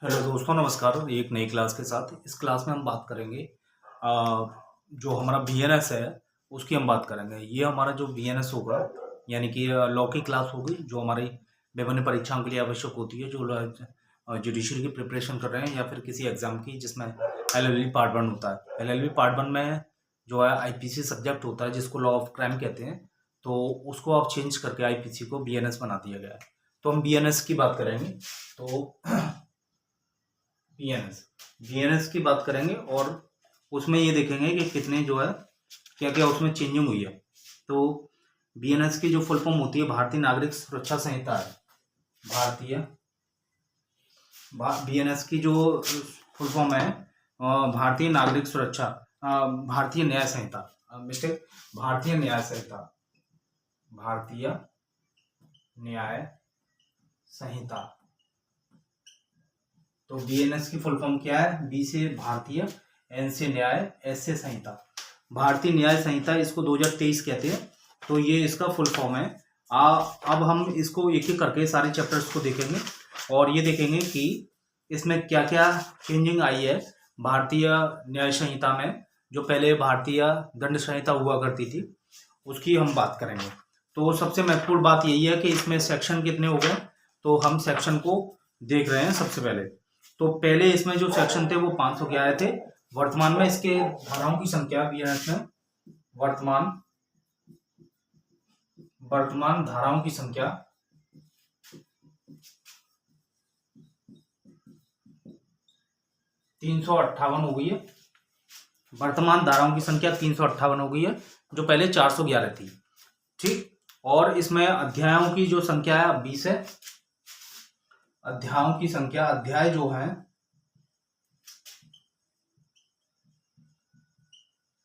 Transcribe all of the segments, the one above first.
Hello दोस्तों, नमस्कार। एक नई क्लास के साथ इस क्लास में हम बात करेंगे अ, जो हमारा बीएनएस है उसकी हम बात करेंगे। ये हमारा जो बीएनएस होगा यानी कि लॉ की क्लास होगी जो हमारी विभिन्न परीक्षाओं के लिए आवश्यक होती है, जो जुडिशरी की प्रिपरेशन कर रहे हैं या फिर किसी एग्जाम की जिसमें एलएलबी पार्ट 1 होता है। एलएलबी पार्ट 1 में जो है आईपीसी सब्जेक्ट होता है जिसको लॉ ऑफ क्राइम कहते हैं, तो उसको आप चेंज करके आईपीसी को बीएनएस बना दिया गया है। तो हम बीएनएस की बात करेंगे। तो बीएनएस बीएनएस की बात करेंगे और उसमें ये देखेंगे कि कितने जो है क्या क्या उसमें चेंजिंग हुई है। तो बीएनएस की जो फुल फॉर्म होती है भारतीय नागरिक सुरक्षा संहिता है। भारतीय बीएनएस की जो फुल फॉर्म है भारतीय नागरिक सुरक्षा भारतीय न्याय संहिता, मिस्टेक, भारतीय न्याय संहिता, भारतीय न्याय संहिता। तो बीएनएस की फुल फॉर्म क्या है? बी से भारतीय, एन से न्याय, एस से संहिता। भारतीय न्याय संहिता इसको 2023 कहते हैं। तो ये इसका फुल फॉर्म है। अब हम इसको एक एक करके सारे चैप्टर्स को देखेंगे और ये देखेंगे कि इसमें क्या क्या चेंजिंग आई है भारतीय न्याय संहिता में। जो पहले भारतीय दंड संहिता हुआ करती थी उसकी हम बात करेंगे। तो सबसे महत्वपूर्ण बात यही है कि इसमें सेक्शन कितने हो गए, तो हम सेक्शन को देख रहे हैं सबसे पहले। तो पहले इसमें जो सेक्शन थे वो 500 के आए थे। वर्तमान में इसके धाराओं की संख्या बीएनएस में वर्तमान वर्तमान धाराओं की संख्या 358 हो गई है। वर्तमान धाराओं की संख्या 358 हो गई है, जो पहले 411 थी। ठीक। और इसमें अध्यायों की जो संख्या है 20 है। अध्यायों की संख्या, अध्याय जो है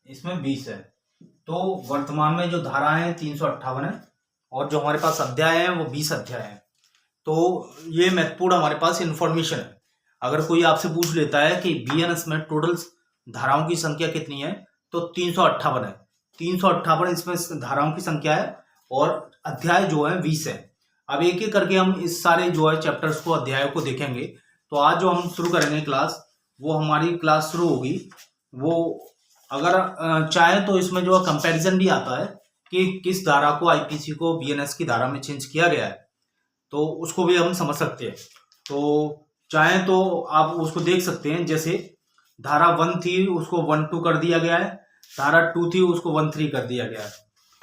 इसमें 20 है। तो वर्तमान में जो धाराएं हैं 358 है और जो हमारे पास अध्याय है वो 20 अध्याय है। तो ये महत्वपूर्ण हमारे पास इंफॉर्मेशन है। अगर कोई आपसे पूछ लेता है कि बीएनएस में टोटल धाराओं की संख्या कितनी है, तो 358 है। 358 इसमें धाराओं की संख्या है और अध्याय जो है 20 है। अब एक एक करके हम इस सारे जो है चैप्टर्स को, अध्यायों को देखेंगे। तो आज जो हम शुरू करेंगे क्लास, वो हमारी क्लास शुरू होगी वो, अगर चाहे तो इसमें जो कंपैरिजन भी आता है कि किस धारा को आईपीसी को बीएनएस की धारा में चेंज किया गया है, तो उसको भी हम समझ सकते हैं। तो चाहे तो आप उसको देख सकते हैं। जैसे धारा 1 थी उसको 1-2 कर दिया गया है, धारा 2 थी उसको 1-3 कर दिया गया है।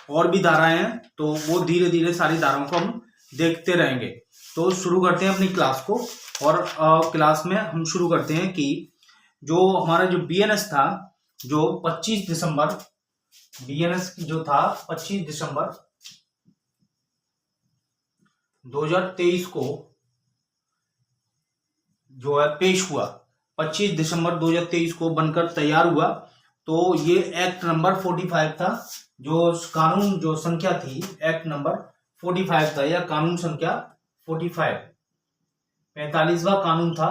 और भी धाराएं हैं, तो वो धीरे धीरे सारी धाराओं को हम देखते रहेंगे। तो शुरू करते हैं अपनी क्लास को। और क्लास में हम शुरू करते हैं कि जो हमारा जो बीएनएस था, जो 25 दिसंबर बीएनएस जो था 25 दिसंबर 2023 को जो है पेश हुआ। 25 दिसंबर 2023 को बनकर तैयार हुआ। तो ये एक्ट नंबर 45 था। जो कानून जो संख्या थी, एक्ट नंबर 45 था या कानून संख्या 45, 45वां कानून था,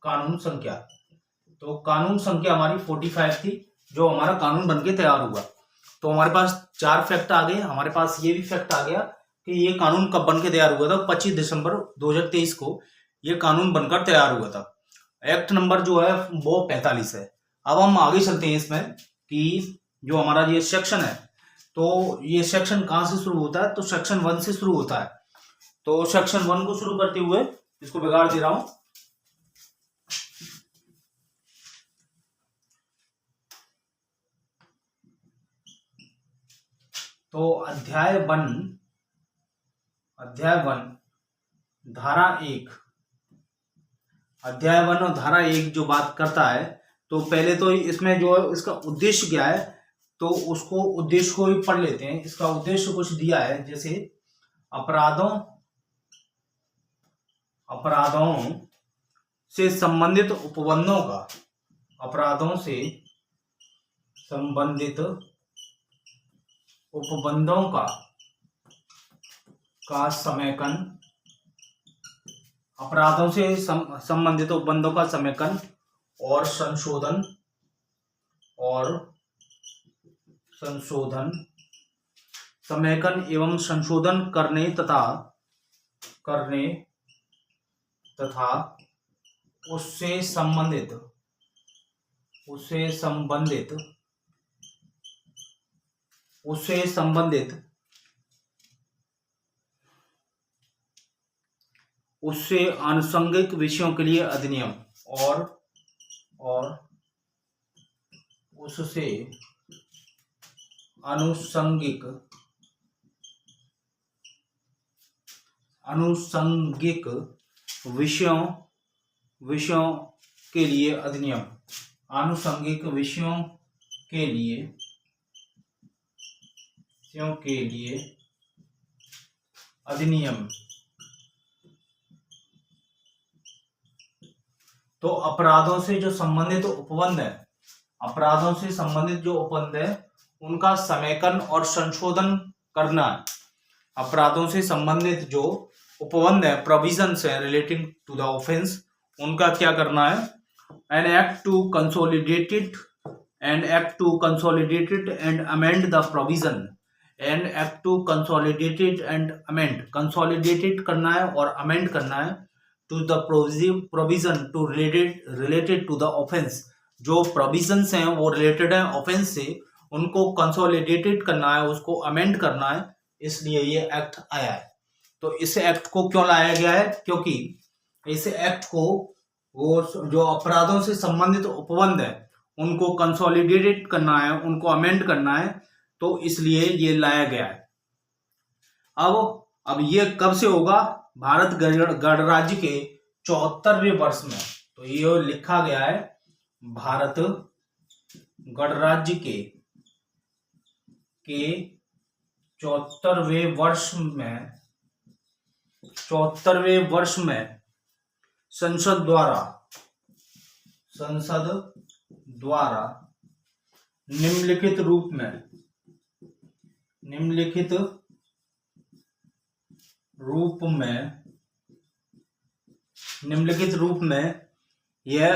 कानून संख्या। तो कानून संख्या हमारी 45 थी जो हमारा कानून बनके तैयार हुआ। तो हमारे पास 4 फैक्ट आ गए। हमारे पास ये भी फैक्ट आ गया कि ये कानून कब बनके तैयार हुआ था। 25 दिसंबर 2023 को ये कानून बनकर तैयार हुआ था। एक्ट नंबर जो है वो 45 है। अब हम आगे चलते हैं इसमें कि जो हमारा ये सेक्शन है, तो ये सेक्शन कहां से शुरू होता है, तो सेक्शन 1 से शुरू होता है। तो सेक्शन 1 को शुरू करते हुए इसको बिगाड़ दे रहा हूं। तो अध्याय 1 धारा 1, अध्याय 1 और धारा 1 जो बात करता है, तो पहले तो इसमें जो है इसका उद्देश्य क्या है, तो उसको उद्देश्य को भी पढ़ लेते हैं। इसका उद्देश्य कुछ दिया है, जैसे अपराधों से संबंधित उपबंधों का, अपराधों से संबंधित उपबंधों का समेकन, अपराधों से संबंधित उपबंधों का समेकन और संशोधन समेकन एवं संशोधन करने तथा उससे संबंधित उससे आनुषंगिक विषयों के लिए अधिनियम और उससे आनुषंगिक विषयों के लिए अधिनियम। आनुषंगिक विषयों के लिए अधिनियम। तो अपराधों से जो संबंधित उपबंध है, उनका समेकन और संशोधन करना। अपराधों से संबंधित जो उपबंध है, प्रोविजंस है रिलेटिंग टू द ऑफेंस, उनका क्या करना है? An act to consolidated and amend the provision. An act to consolidated and amend, consolidated करना है और अमेंड करना है to the provision to related to the offence. जो प्रोविजंस हैं वो रिलेटेड है ऑफेंस से, उनको कंसोलिडेटेड करना है, उसको अमेंड करना है, इसलिए ये एक्ट आया है। तो इस एक्ट को क्यों लाया गया है? क्योंकि इस एक्ट को वो जो अपराधों से संबंधित उपबंध है उनको कंसोलिडेटेड करना है, उनको अमेंड करना है, तो इसलिए ये लाया गया है। अब ये कब से होगा? भारत गणराज्य के 74वें वर्ष में। तो ये लिखा गया है भारत गणराज्य के 74वें वर्ष में संसद द्वारा निम्नलिखित रूप में यह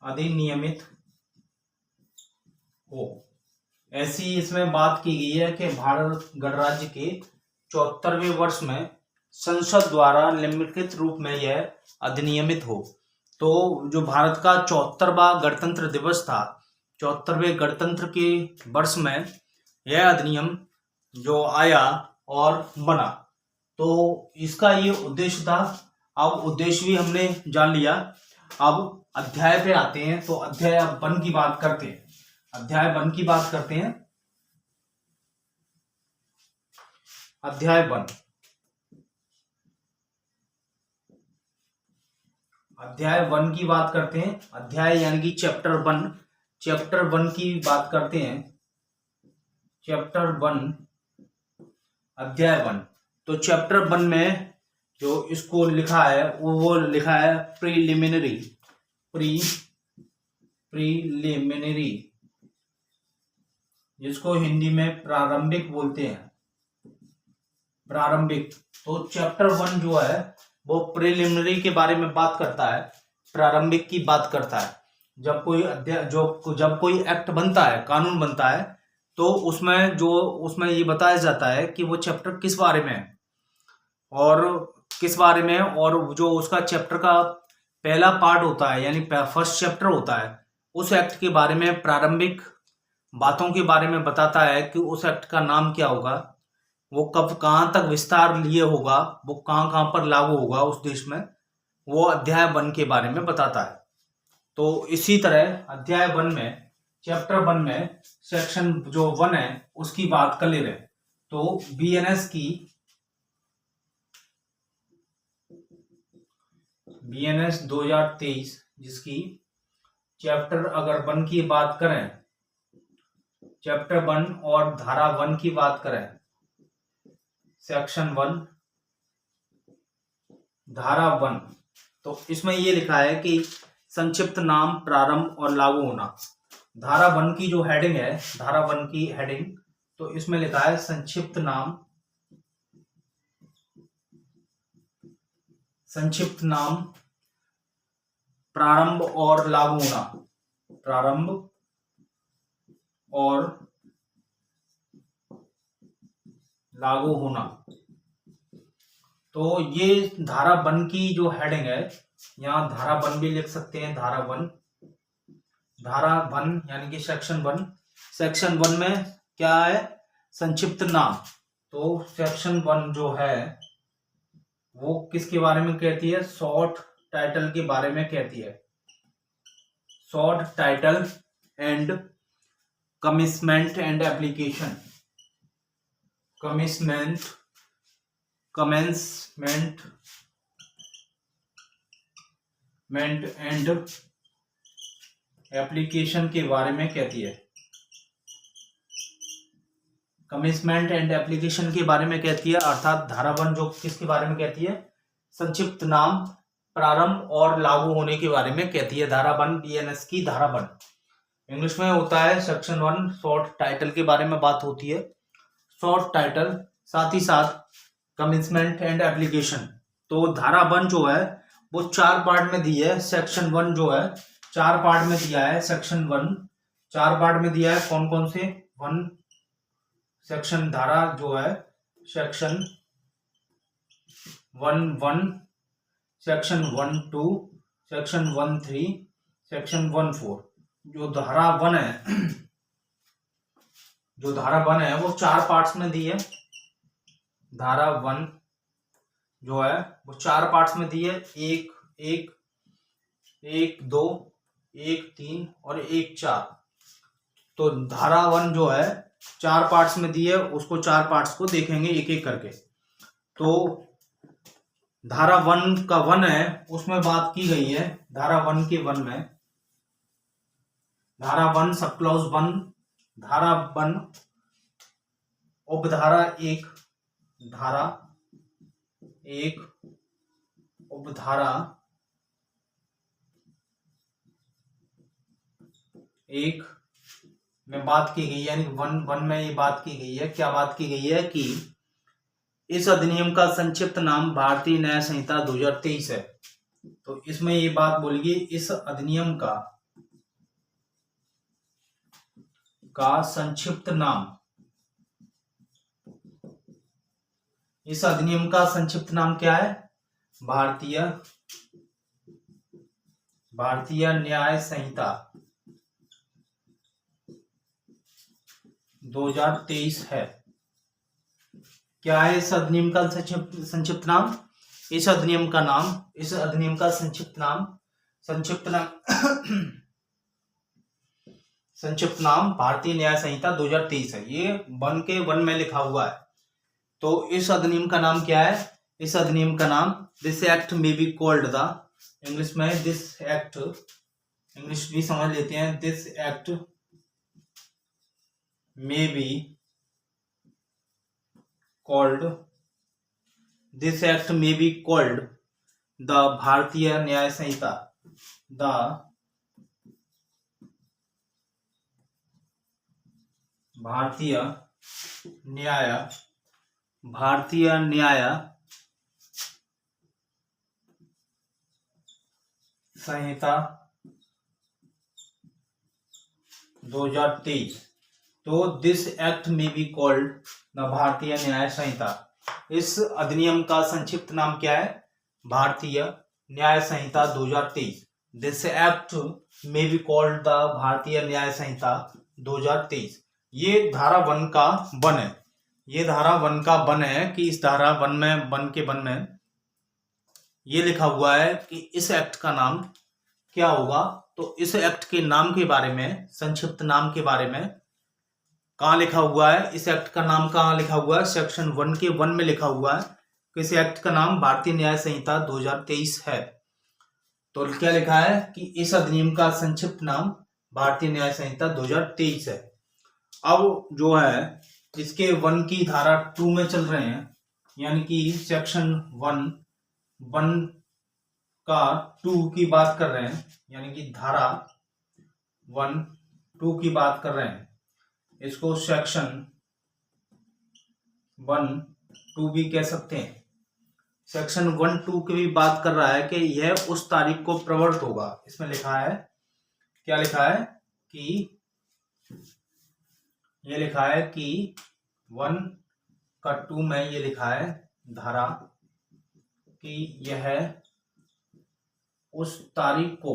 अधिनियमित हो। ऐसी इसमें बात की गई है कि भारत गणराज्य के 74वें वर्ष में संसद द्वारा निम्नलिखित रूप में यह अधिनियमित हो। तो जो भारत का 74वां गणतंत्र दिवस था, 74वें गणतंत्र के वर्ष में यह अधिनियम जो आया और बना, तो इसका ये उद्देश्य था। अब उद्देश्य भी हमने जान लिया। अब अध्याय पे आते हैं, तो अध्याय 1 की बात करते हैं। अध्याय 1 की बात करते हैं। अध्याय 1 की बात करते हैं। अध्याय यानी कि चैप्टर 1 की बात करते हैं। चैप्टर 1 अध्याय 1। तो चैप्टर 1 में जो इसको लिखा है वो लिखा है प्रीलिमिनरी, जिसको हिंदी में प्रारंभिक बोलते हैं, प्रारंभिक। तो चैप्टर 1 जो है वो प्रीलिमिनरी के बारे में बात करता है, प्रारंभिक की बात करता है। जब कोई एक्ट बनता है, कानून बनता है, तो उसमें ये बताया जाता है कि वो चैप्टर किस बारे में है और जो उसका चैप्टर का पहला पार्ट होता है यानी फर्स्ट चैप्टर होता है, उस एक्ट के बारे में, प्रारंभिक बातों के बारे में बताता है कि उस एक्ट का नाम क्या होगा, वो कब कहाँ तक विस्तार लिए होगा, वो कहाँ कहाँ पर लागू होगा उस देश में, वो अध्याय 1 के बारे में बताता है। तो इसी तरह अध्याय 1 में, चैप्टर 1 में सेक्शन जो 1 है उसकी बात कर ले रहे हैं। तो बीएनएस 2023 जिसकी चैप्टर अगर 1 की बात करें, चैप्टर 1 और धारा 1 की बात करें, सेक्शन 1 धारा 1, तो इसमें ये लिखा है कि संक्षिप्त नाम, प्रारंभ और लागू होना। धारा 1 की जो हेडिंग है, धारा 1 की हेडिंग, तो इसमें लिखा है संक्षिप्त नाम, प्रारंभ और लागू होना, प्रारंभ और लागू होना। तो ये धारा वन की जो हेडिंग है, यहाँ धारा वन भी लिख सकते हैं, धारा वन यानी कि सेक्शन वन। सेक्शन वन में क्या है, संक्षिप्त नाम। तो सेक्शन वन जो है वो किसके बारे में कहती है, शॉर्ट टाइटल के बारे में कहती है। Short title and commitment and application, commencement and application के बारे में कहती है। कमिटमेंट एंड एप्लीकेशन के बारे में कहती है, अर्थात धारा वन जो किसके बारे में कहती है, संक्षिप्त नाम प्रारंभ और लागू होने के बारे में कहती है। धारा वन बीएनएस की धारा वन इंग्लिश में होता है सेक्शन वन। शॉर्ट टाइटल के बारे में बात होती है, शॉर्ट टाइटल, साथ ही साथ कमिटमेंट एंड एप्लीकेशन। तो धारा वन जो है वो 4 पार्ट में दी है। सेक्शन वन जो है 4 पार्ट में दिया है। सेक्शन वन 4 पार्ट में दिया है। कौन कौन से, वन सेक्शन धारा जो है section one, section 1-2, section 1-3, section 1-4। जो धारा वन है वो 4 पार्ट्स में दी है। धारा वन जो है वो 4 पार्ट्स में दी है, 1, 2, 1, 3 और 1, 4। तो धारा वन जो है 4 पार्ट्स में दी है, उसको 4 पार्ट्स को देखेंगे एक एक करके। तो धारा वन का वन है उसमें बात की गई है, धारा वन के वन में, धारा वन सब क्लॉज वन, धारा वन उपधारा एक, धारा एक उपधारा एक में बात की गई, यानी वन में ये बात की गई है। क्या बात की गई है कि इस अधिनियम का संक्षिप्त नाम भारतीय न्याय संहिता 2023 है। तो इसमें ये बात बोलेगी, इस अधिनियम का संक्षिप्त नाम, इस अधिनियम का संक्षिप्त नाम क्या है, भारतीय न्याय संहिता 2023 है। क्या है इस अधिनियम का संक्षिप्त नाम, इस अधिनियम का संक्षिप्त नाम भारतीय न्याय संहिता 2023 है। ये वन के वन में लिखा हुआ है। तो इस अधिनियम का नाम क्या है, इस अधिनियम का नाम, दिस एक्ट में बी कॉल्ड द, इंग्लिश में दिस एक्ट, इंग्लिश भी समझ लेते हैं, दिस एक्ट में B called, this act may be called the भारतीय न्याय संहिता, the भारतीय न्याय संहिता 2023। तो दिस एक्ट में बी कॉल्ड द भारतीय न्याय संहिता, इस अधिनियम का संक्षिप्त नाम क्या है, भारतीय न्याय संहिता 2023। दिस एक्ट में बी कॉल्ड द भारतीय न्याय संहिता 2023। ये धारा वन का वन है, ये धारा वन का वन है कि इस धारा वन में ये लिखा हुआ है कि इस एक्ट का नाम क्या होगा। तो इस एक्ट के नाम के बारे में, संक्षिप्त नाम के बारे में कहाँ लिखा हुआ है, इस एक्ट का नाम कहाँ लिखा हुआ है, सेक्शन वन के वन में लिखा हुआ है कि इस एक्ट का नाम भारतीय न्याय संहिता 2023 है। तो क्या लिखा है कि इस अधिनियम का संक्षिप्त नाम भारतीय न्याय संहिता 2023 है। अब जो है इसके वन की धारा 2 में चल रहे हैं, यानी कि सेक्शन वन का 2 की बात कर रहे हैं, यानी कि धारा 1-2 की बात कर रहे हैं। इसको सेक्शन 1-2 भी कह सकते हैं। सेक्शन 1-2 की भी बात कर रहा है कि यह उस तारीख को प्रवर्त होगा। इसमें लिखा है, क्या लिखा है कि ये लिखा है कि 1 का 2 में ये लिखा है, धारा कि यह उस तारीख को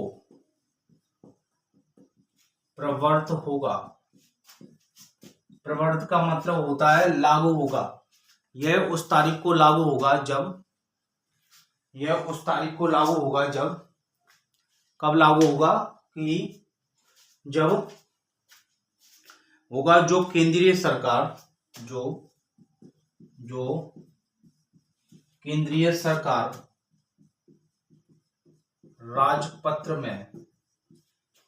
प्रवर्त होगा। प्रवर्त का मतलब होता है लागू होगा। यह उस तारीख को लागू होगा जब, यह उस तारीख को लागू होगा जब, कब लागू होगा कि जब होगा जो केंद्रीय सरकार, जो केंद्रीय सरकार राजपत्र में,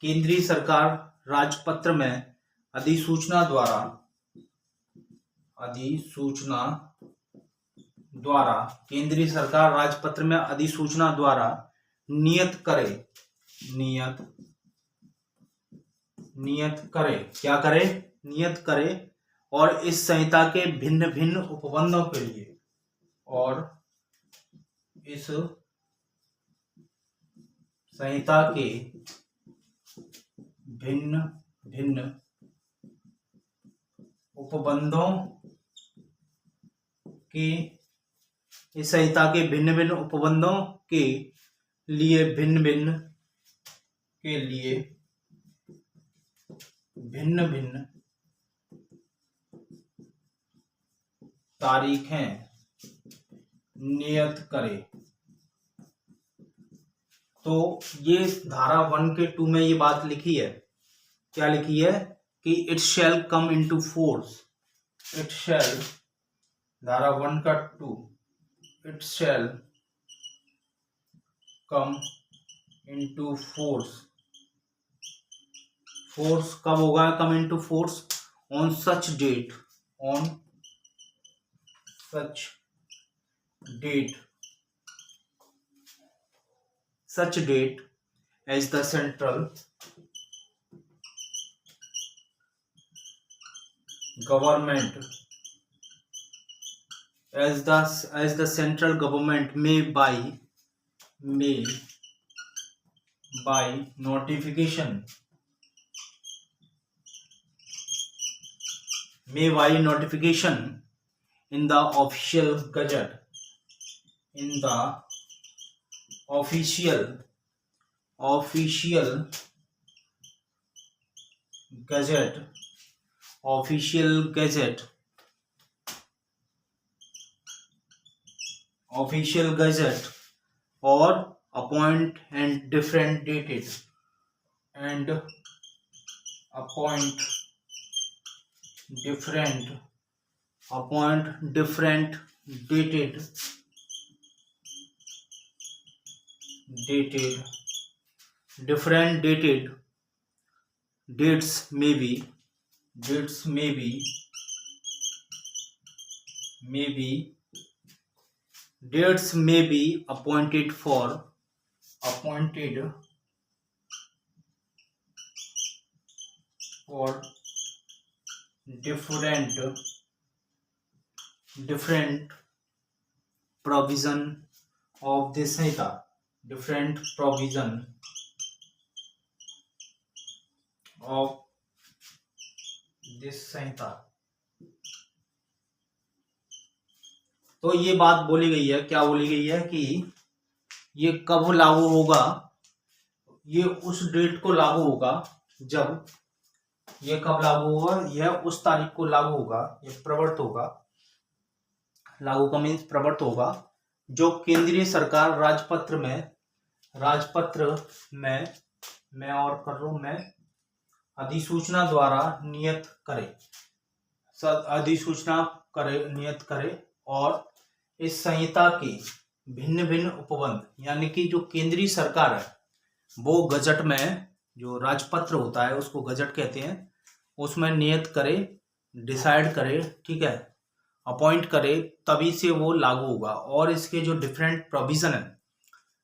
केंद्रीय सरकार राजपत्र में अधिसूचना द्वारा केंद्रीय सरकार राजपत्र में अधिसूचना द्वारा नियत करे, क्या करे? नियत करे। और इस संहिता के भिन्न भिन्न उपबंधों के लिए, और इस संहिता के भिन्न भिन्न उपबंधों के, इस संहिता के भिन्न भिन्न उपबंधों के लिए भिन्न भिन्न तारीखें नियत करे। तो ये धारा 1 के 2 में ये बात लिखी है, क्या लिखी है कि it shall come into force, it shall, धारा 1 का 2, it shall come into force. Force कब होगा come into force? On such date, on such date, such date as the central government, as the central government may by notification, in the official gazette, in the official gazette or appoint and different dated different dated dates may be appointed for different provision of this Samhita, different provision of this संहिता। तो ये बात बोली गई है, क्या बोली गई है कि ये कब लागू होगा? ये उस डेट को लागू होगा जब, ये कब लागू होगा? यह उस तारीख को लागू होगा, ये प्रवर्त होगा, लागू का मीन्स प्रवर्त होगा, जो केंद्रीय सरकार राजपत्र में और कर लो मैं अधिसूचना द्वारा नियत करे और इस संहिता के भिन्न भिन्न उपबंध, यानी कि जो केंद्रीय सरकार है वो गजट में, जो राजपत्र होता है उसको गजट कहते हैं, उसमें नियत करे, डिसाइड करे, ठीक है, अपॉइंट करे, तभी से वो लागू होगा। और इसके जो डिफरेंट प्रोविजन है,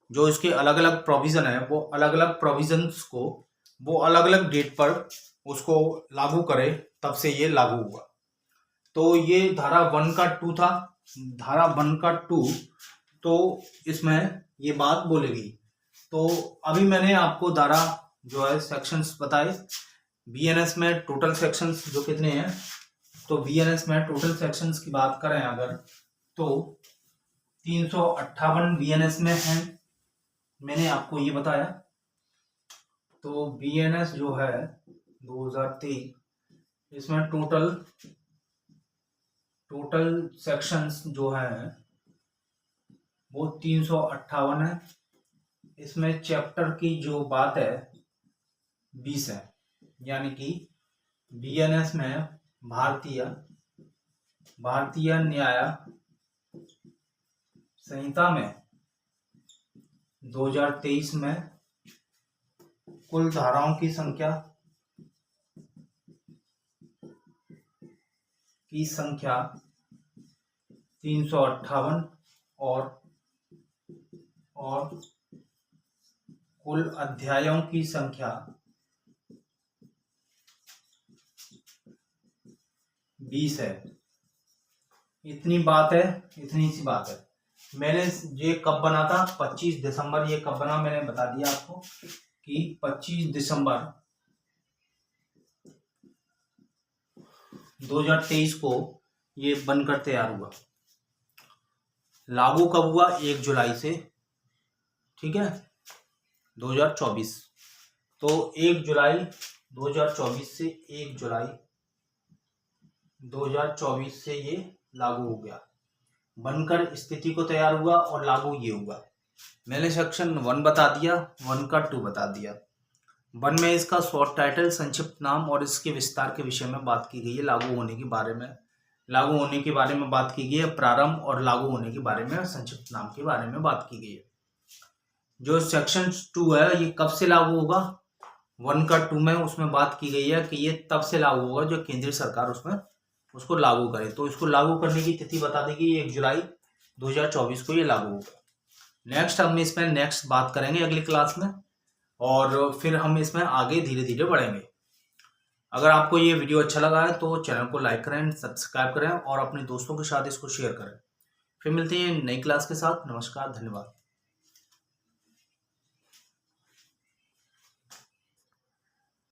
जो इसके अलग अलग प्रोविजन है, वो अलग अलग प्रोविजंस को वो अलग अलग डेट पर उसको लागू करे, तब से ये लागू होगा। तो ये धारा 1 का 2 था, धारा 1 का 2, तो इसमें ये बात बोलेगी। तो अभी मैंने आपको धारा जो है सेक्शंस बताए। बीएनएस में टोटल सेक्शंस जो कितने हैं, तो बीएनएस में टोटल सेक्शंस की बात करें अगर, तो 358 बीएनएस में है, मैंने आपको ये बताया। तो बीएनएस जो है 2023, इसमें टोटल सेक्शंस जो है वो 358 है। इसमें चैप्टर की जो बात है 20 है, यानी कि बीएनएस में भारतीय न्याय संहिता में 2023 में कुल धाराओं की संख्या 358 और कुल अध्यायों की संख्या 20 है। इतनी सी बात है। मैंने ये कब बना था, 25 दिसंबर। ये कब बना मैंने बता दिया आपको कि 25 दिसंबर 2023 को ये बनकर तैयार हुआ। लागू कब हुआ? 1 जुलाई से, ठीक है, 2024। तो 1 जुलाई 2024 से 1 जुलाई 2024 से ये लागू हो गया, बनकर स्थिति को तैयार हुआ और लागू ये हुआ। मैंने सेक्शन 1 बता दिया, 1 का 2 बता दिया। 1 में इसका शॉर्ट टाइटल, संक्षिप्त नाम और इसके विस्तार के विषय में बात की गई है। लागू होने के बारे में बात की गई है। प्रारंभ और लागू होने के बारे में, संक्षिप्त नाम के बारे में बात की गई है। जो सेक्शन 2 है ये कब से लागू होगा? 1 का 2 में उसमें बात की गई है कि ये तब से लागू होगा जो केंद्रीय सरकार उसमें उसको लागू करे। तो इसको लागू करने की तिथि बता देगी 1 जुलाई 2024 को ये लागू होगा। नेक्स्ट हम इसमें बात करेंगे अगली क्लास में, और फिर हम इसमें आगे धीरे धीरे बढ़ेंगे। अगर आपको ये वीडियो अच्छा लगा है तो चैनल को लाइक करें, सब्सक्राइब करें और अपने दोस्तों के साथ इसको शेयर करें। फिर मिलते हैं नई क्लास के साथ। नमस्कार, धन्यवाद।